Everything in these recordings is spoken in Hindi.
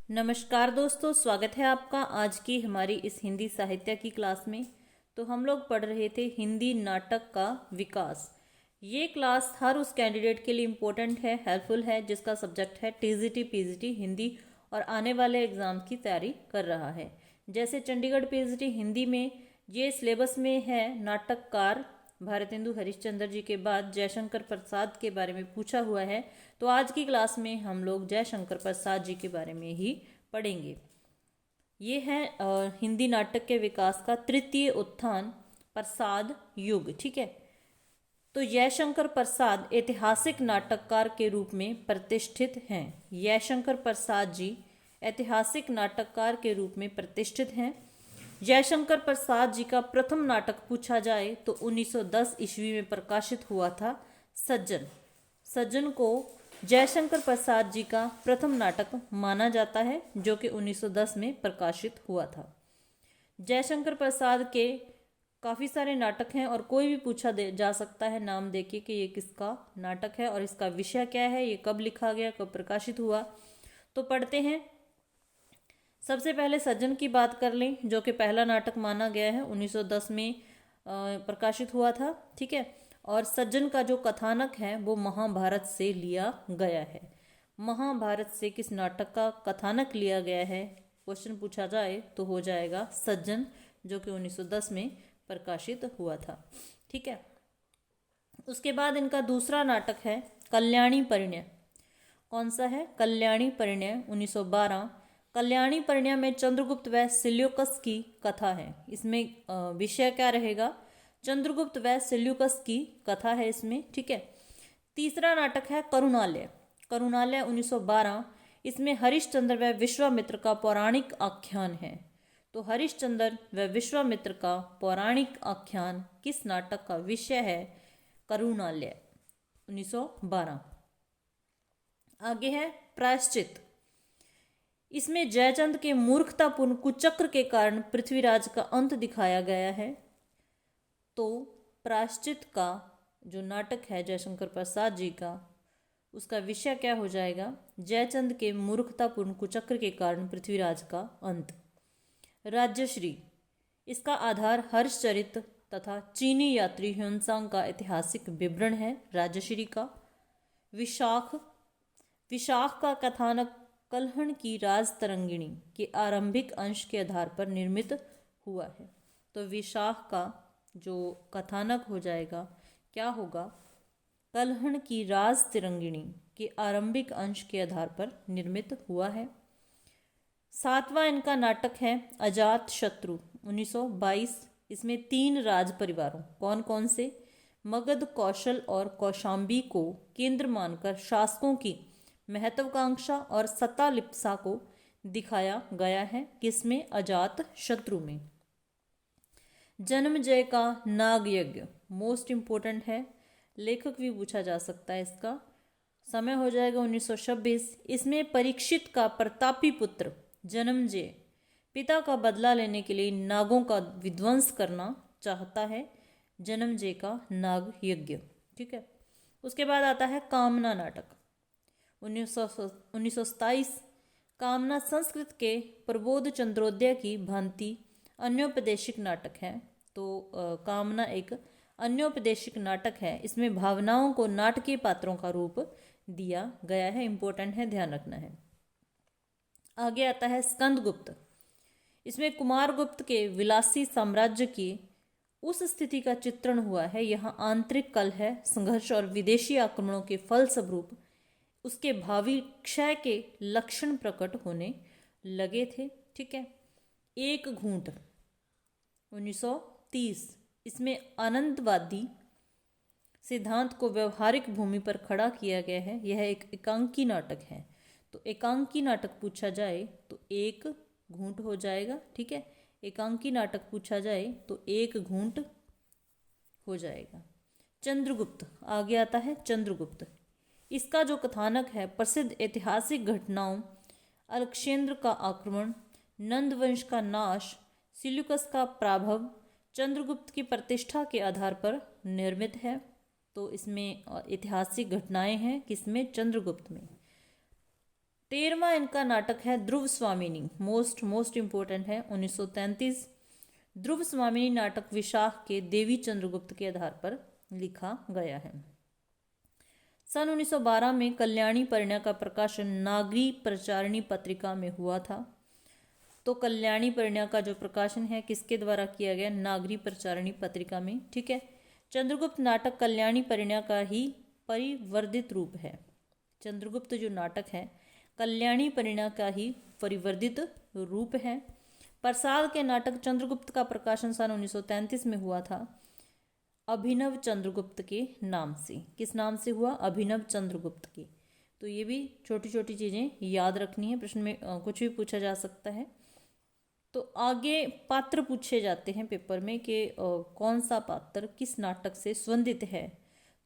नमस्कार दोस्तों, स्वागत है आपका आज की हमारी इस हिंदी साहित्य की क्लास में। तो हम लोग पढ़ रहे थे हिंदी नाटक का विकास। ये क्लास हर उस कैंडिडेट के लिए इम्पोर्टेंट है, हेल्पफुल है जिसका सब्जेक्ट है टीजीटी पीजीटी हिंदी और आने वाले एग्ज़ाम की तैयारी कर रहा है। जैसे चंडीगढ़ पीजीटी हिंदी में ये सिलेबस में है नाटककार भारतेंदु हरिश्चंद्र जी के बाद जयशंकर प्रसाद के बारे में पूछा हुआ है। तो आज की क्लास में हम लोग जयशंकर प्रसाद जी के बारे में ही पढ़ेंगे। ये है हिंदी नाटक के विकास का तृतीय उत्थान, प्रसाद युग। ठीक है, तो जयशंकर प्रसाद ऐतिहासिक नाटककार के रूप में प्रतिष्ठित हैं। जयशंकर प्रसाद जी ऐतिहासिक नाटककार के रूप में प्रतिष्ठित हैं। जयशंकर प्रसाद जी का प्रथम नाटक पूछा जाए तो 1910 ईस्वी में प्रकाशित हुआ था सज्जन। सज्जन को जयशंकर प्रसाद जी का प्रथम नाटक माना जाता है, जो कि 1910 में प्रकाशित हुआ था। जयशंकर प्रसाद के काफ़ी सारे नाटक हैं और कोई भी पूछा जा सकता है नाम देके कि ये किसका नाटक है और इसका विषय क्या है, ये कब लिखा गया, कब प्रकाशित हुआ। तो पढ़ते हैं। सबसे पहले सज्जन की बात कर लें, जो कि पहला नाटक माना गया है, 1910 में प्रकाशित हुआ था। ठीक है, और सज्जन का जो कथानक है वो महाभारत से लिया गया है। महाभारत से किस नाटक का कथानक लिया गया है, क्वेश्चन पूछा जाए तो हो जाएगा सज्जन, जो कि 1910 में प्रकाशित हुआ था। ठीक है, उसके बाद इनका दूसरा नाटक है कल्याणी परिणय। कौन सा है? कल्याणी परिणय 1912। कल्याणी परिणय में चंद्रगुप्त व सेल्यूकस की कथा है। इसमें विषय क्या रहेगा? चंद्रगुप्त व सेल्यूकस की कथा है इसमें। ठीक है, तीसरा नाटक है करुणालय। करुणालय 1912। इसमें हरिश्चंद्र व विश्वामित्र का पौराणिक आख्यान है। तो हरिश्चंद्र व विश्वामित्र का पौराणिक आख्यान किस नाटक का विषय है? करुणालय 1912। आगे है प्रायश्चित। इसमें जयचंद के मूर्खतापूर्ण कुचक्र के कारण पृथ्वीराज का अंत दिखाया गया है। तो प्रायश्चित का जो नाटक है जयशंकर प्रसाद जी का, उसका विषय क्या हो जाएगा? जयचंद के मूर्खतापूर्ण कुचक्र के कारण पृथ्वीराज का अंत। राज्यश्री। इसका आधार हर्षचरित तथा चीनी यात्री ह्वेनसांग का ऐतिहासिक विवरण है राज्यश्री का। विशाख। विशाख का कथानक कल्हण की राजतरंगिणी के आरंभिक अंश के आधार पर निर्मित हुआ है। तो विशाख का जो कथानक हो जाएगा क्या होगा? कल्हण की राजतरंगिणी के आरंभिक अंश के आधार पर निर्मित हुआ है। सातवां इनका नाटक है अजात शत्रु 1922। इसमें 3 राज परिवारों, कौन कौन से? मगध, कौशल और कौशाम्बी को केंद्र मानकर शासकों की महत्वाकांक्षा और सत्ता लिप्सा को दिखाया गया है। किसमें? अजात शत्रु में। जन्मजय का नाग यज्ञ मोस्ट इंपोर्टेंट है, लेखक भी पूछा जा सकता है इसका। समय हो जाएगा 1926। इसमें परीक्षित का प्रतापी पुत्र जन्मजय पिता का बदला लेने के लिए नागों का विध्वंस करना चाहता है। जन्मजय का नाग यज्ञ। ठीक है, उसके बाद आता है कामना नाटक 1927। कामना संस्कृत के प्रबोध चंद्रोदय की भांति अन्योपदेशिक नाटक है। तो कामना एक अन्योपदेशिक नाटक है। इसमें भावनाओं को नाटकीय पात्रों का रूप दिया गया है। इंपॉर्टेंट है, ध्यान रखना है। आगे आता है स्कंदगुप्त। इसमें कुमारगुप्त के विलासी साम्राज्य की उस स्थिति का चित्रण हुआ है। यहाँ आंतरिक कलह, संघर्ष और विदेशी आक्रमणों के फलस्वरूप उसके भावी क्षय के लक्षण प्रकट होने लगे थे। ठीक है, एक घूंट 1930। इसमें आनंदवादी सिद्धांत को व्यवहारिक भूमि पर खड़ा किया गया है। यह एक एकांकी नाटक है। तो एकांकी नाटक पूछा जाए तो एक घूंट हो जाएगा। ठीक है, एकांकी नाटक पूछा जाए तो एक घूंट हो जाएगा। चंद्रगुप्त। आगे आता है चंद्रगुप्त। इसका जो कथानक है प्रसिद्ध ऐतिहासिक घटनाओं, अलेक्जेंद्र का आक्रमण, नंद वंश का नाश, सिल्यूकस का प्राभव, चंद्रगुप्त की प्रतिष्ठा के आधार पर निर्मित है। तो इसमें ऐतिहासिक घटनाएं हैं किसमें? चंद्रगुप्त में। 13वां इनका नाटक है ध्रुव स्वामिनी, मोस्ट इम्पोर्टेंट है, 1933। ध्रुव स्वामिनी नाटक विशाख के देवी चंद्रगुप्त के आधार पर लिखा गया है। सन 1912 में कल्याणी परिणय का प्रकाशन नागरी प्रचारिणी पत्रिका में हुआ था। तो कल्याणी परिणय का जो प्रकाशन है किसके द्वारा किया गया? नागरी प्रचारिणी पत्रिका में, ठीक है। चंद्रगुप्त नाटक कल्याणी परिणय का ही परिवर्धित रूप है। चंद्रगुप्त जो नाटक है कल्याणी परिणय का ही परिवर्धित रूप है। प्रसाद के नाटक चंद्रगुप्त का प्रकाशन सन 1933 में हुआ था अभिनव चंद्रगुप्त के नाम से। किस नाम से हुआ? अभिनव चंद्रगुप्त के। तो ये भी छोटी छोटी चीज़ें याद रखनी है, प्रश्न में कुछ भी पूछा जा सकता है। तो आगे पात्र पूछे जाते हैं पेपर में कि कौन सा पात्र किस नाटक से संबंधित है।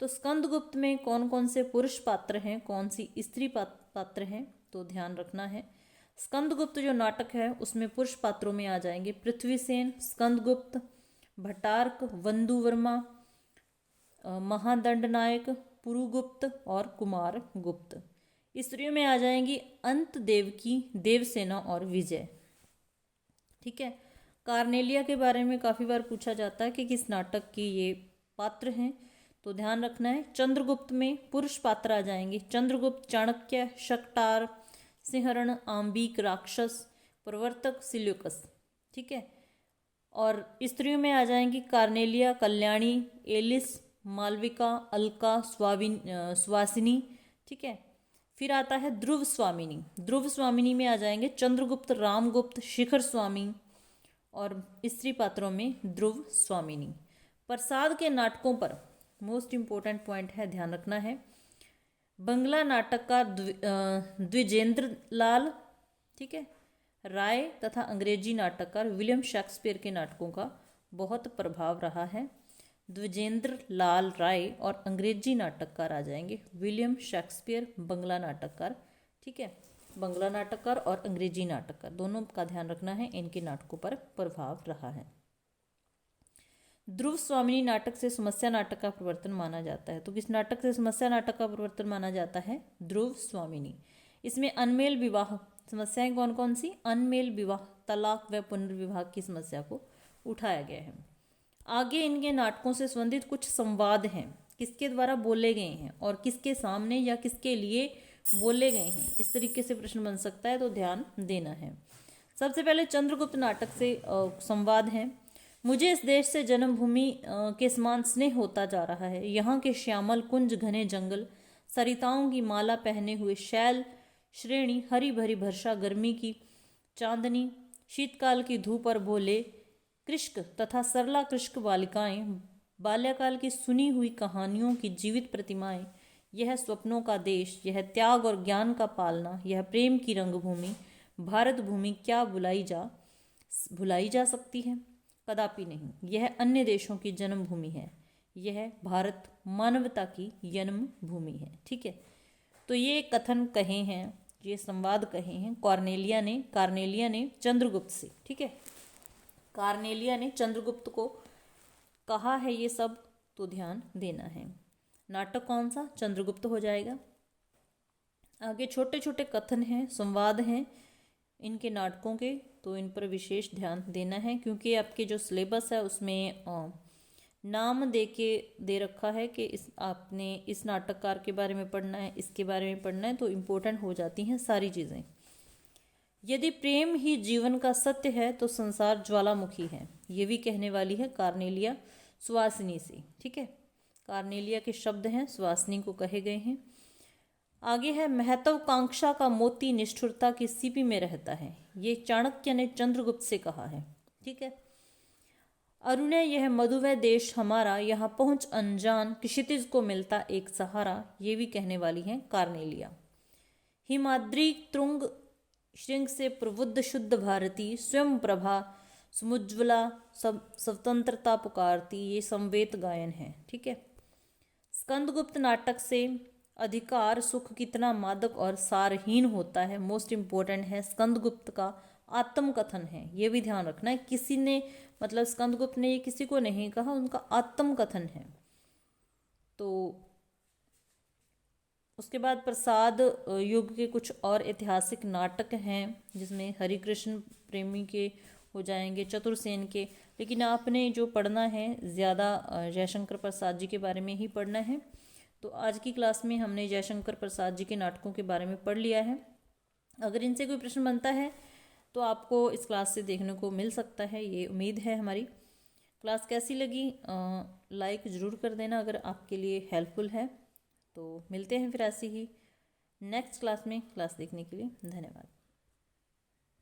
तो स्कंदगुप्त में कौन कौन से पुरुष पात्र हैं, कौन सी स्त्री पात्र हैं, तो ध्यान रखना है। स्कंदगुप्त जो नाटक है उसमें पुरुष पात्रों में आ जाएंगे पृथ्वीसेन, स्कंदगुप्त, भट्टार्क, वंदुवर्मा, महादंड नायक, पुरुगुप्त और कुमार गुप्त। स्त्रियों में आ जाएंगी अंत देवकी, देवसेना और विजय, ठीक है। कार्नेलिया के बारे में काफ़ी बार पूछा जाता है कि किस नाटक की ये पात्र हैं, तो ध्यान रखना है। चंद्रगुप्त में पुरुष पात्र आ जाएंगे चंद्रगुप्त, चाणक्य, शकटार, सिंहरण, आम्बिक, राक्षस, प्रवर्तक, सिल्यूकस, ठीक है। और स्त्रियों में आ जाएंगी कार्नेलिया, कल्याणी, एलिस, मालविका, अलका, सुवासिनी, ठीक है। फिर आता है ध्रुव स्वामिनी। ध्रुव स्वामिनी में आ जाएंगे चंद्रगुप्त, रामगुप्त, शिखर स्वामी और स्त्री पात्रों में ध्रुव स्वामिनी। प्रसाद के नाटकों पर मोस्ट इम्पोर्टेंट पॉइंट है, ध्यान रखना है। बंगला नाटककार द्विजेंद्र लाल, ठीक है, राय तथा अंग्रेजी नाटककार विलियम शेक्सपियर के नाटकों का बहुत प्रभाव रहा है। द्विजेंद्र लाल राय और अंग्रेजी नाटककार आ जाएंगे विलियम शेक्सपियर, बंगला नाटककार, ठीक है। बंगला नाटककार और अंग्रेजी नाटककार दोनों का ध्यान रखना है, इनके नाटकों पर प्रभाव रहा है। ध्रुव स्वामिनी नाटक से समस्या नाटक का प्रवर्तन माना जाता है। तो किस नाटक से समस्या नाटक का प्रवर्तन माना जाता है? ध्रुव स्वामिनी। इसमें अनमेल विवाह समस्याएं कौन कौन सी? अनमेल विवाह, तलाक व पुनर्विवाह की समस्या को उठाया गया है। आगे इनके नाटकों से संबंधित कुछ संवाद हैं, किसके द्वारा बोले गए हैं और किसके सामने या किसके लिए बोले गए हैं, इस तरीके से प्रश्न बन सकता है, तो ध्यान देना है। सबसे पहले चंद्रगुप्त नाटक से संवाद है। मुझे इस देश से जन्मभूमि के समान स्नेह होता जा रहा है। यहाँ के श्यामल कुंज, घने जंगल, सरिताओं की माला पहने हुए शैल श्रेणी, हरी भरी वर्षा, गर्मी की चांदनी, शीतकाल की धूप और भोले कृष्क तथा सरला कृष्क बालिकाएं, बाल्यकाल की सुनी हुई कहानियों की जीवित प्रतिमाएं, यह स्वप्नों का देश, यह त्याग और ज्ञान का पालना, यह प्रेम की रंगभूमि भारत भूमि क्या भुलाई जा सकती है? कदापि नहीं। यह अन्य देशों की जन्मभूमि है, यह भारत मानवता की जन्म भूमि है, ठीक है। तो ये कथन कहे हैं, ये संवाद कहे हैं कार्नेलिया ने चंद्रगुप्त से, ठीक है। कार्नेलिया ने चंद्रगुप्त को कहा है ये सब, तो ध्यान देना है। नाटक कौन सा? चंद्रगुप्त हो जाएगा। आगे छोटे छोटे कथन हैं, संवाद हैं इनके नाटकों के, तो इन पर विशेष ध्यान देना है, क्योंकि आपके जो सिलेबस है उसमें नाम दे रखा है कि आपने इस नाटककार के बारे में पढ़ना है, इसके बारे में पढ़ना है, तो इम्पोर्टेंट हो जाती हैं सारी चीज़ें। यदि प्रेम ही जीवन का सत्य है तो संसार ज्वालामुखी है, ये भी कहने वाली है कार्नेलिया सुवासिनी से, ठीक है। कार्नेलिया के शब्द हैं, सुवासिनी को कहे गए हैं। आगे है महत्वाकांक्षा का मोती निष्ठुरता की सीपी में रहता है, ये चाणक्य ने चंद्रगुप्त से कहा है, ठीक है। अरुणय यह मधुवह देश हमारा, यहाँ पहुँच अनजान क्षितिज को मिलता एक सहारा, ये भी कहने वाली है कार्नेलिया। हिमाद्री तुंग श्रृंग से प्रबुद्ध शुद्ध भारती, स्वयं प्रभा समुज्वला स्वतंत्रता पुकारती, ये संवेद गायन है, ठीक है। स्कंदगुप्त नाटक से अधिकार सुख कितना मादक और सारहीन होता है, मोस्ट इम्पोर्टेंट है। स्कंदगुप्त का आत्मकथन है, ये भी ध्यान रखना है। किसी ने मतलब स्कंदगुप्त ने ये किसी को नहीं कहा, उनका आत्मकथन है। तो उसके बाद प्रसाद युग के कुछ और ऐतिहासिक नाटक हैं, जिसमें हरिकृष्ण प्रेमी के हो जाएंगे, चतुरसेन के। लेकिन आपने जो पढ़ना है ज़्यादा जयशंकर प्रसाद जी के बारे में ही पढ़ना है। तो आज की क्लास में हमने जयशंकर प्रसाद जी के नाटकों के बारे में पढ़ लिया है। अगर इनसे कोई प्रश्न बनता है तो आपको इस क्लास से देखने को मिल सकता है, ये उम्मीद है। हमारी क्लास कैसी लगी लाइक ज़रूर कर देना अगर आपके लिए हेल्पफुल है। तो मिलते हैं फिर ऐसी ही नेक्स्ट क्लास में। क्लास देखने के लिए धन्यवाद।